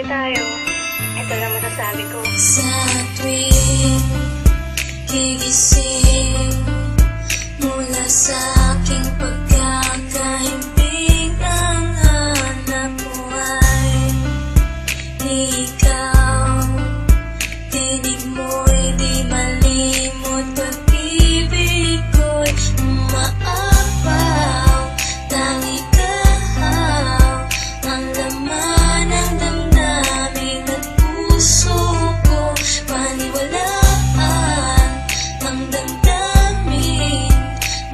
tayo. Ito lang masasabi ko. Sa tuwing gigising mula sa aking pagkakahimbing, ang hanap mo ay ikaw. Tinig mo'y di malimot, pag-ibig ko'y umaapaw. Tangi kahaw ang laman ng damdamin at puso ko. Paniwalaan ang damdamin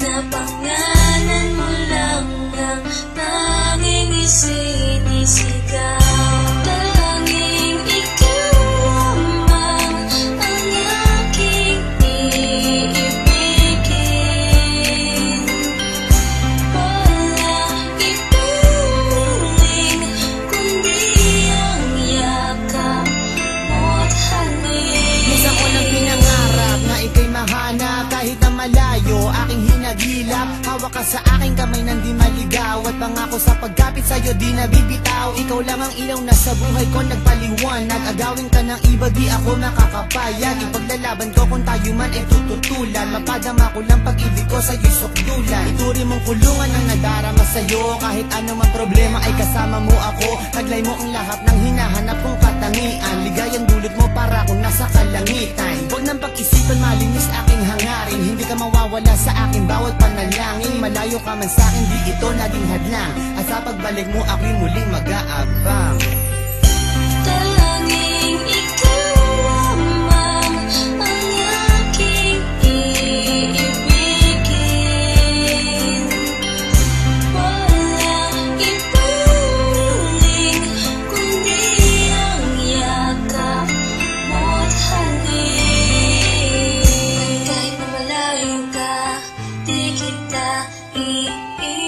na pangalan mo lang ang tanging isinisigaw. Tanging ikaw lamang ang aking iibigin. Wala itong muling kundi ang yakap mo't halik. Minsan ko lang pinangarap na ika'y mahanap, kahit na malayo aking hinagilap. Hawak ka sa aking kamay nang di maligaw, at pangako sa pagkapit sa'yo di nabibitaw. Ikaw lang ang ilaw na sa buhay ko nagpaliwanag. Agawin ka ng iba di ako makakapayag. Ipaglalaban ko kung tayo man ay tututulan. Mapadama ko lang pag-ibig ko sa'yo'y sukdulan. Ituri mong kulungan ang nadarama sa'yo. Kahit anumang problema ay kasama mo ako. Taglay mo ang lahat ng hinahanap kong katangian. Ligayang dulot mo para akong nasa kalangitan. Huwag nang pag-isipan, malinis aking hangarin. Hindi ka mawawala sa aking bawat panalangin. Malayo ka man sa akin, di ito naging hadlang. At sa pagbalik mo ako'y muling mag-aabang. Tanging ikaw lamang ang aking iibigin. Wala itong muling kundi ang yakap mo't halik. Kahit na malayo ka, di kita iiwan.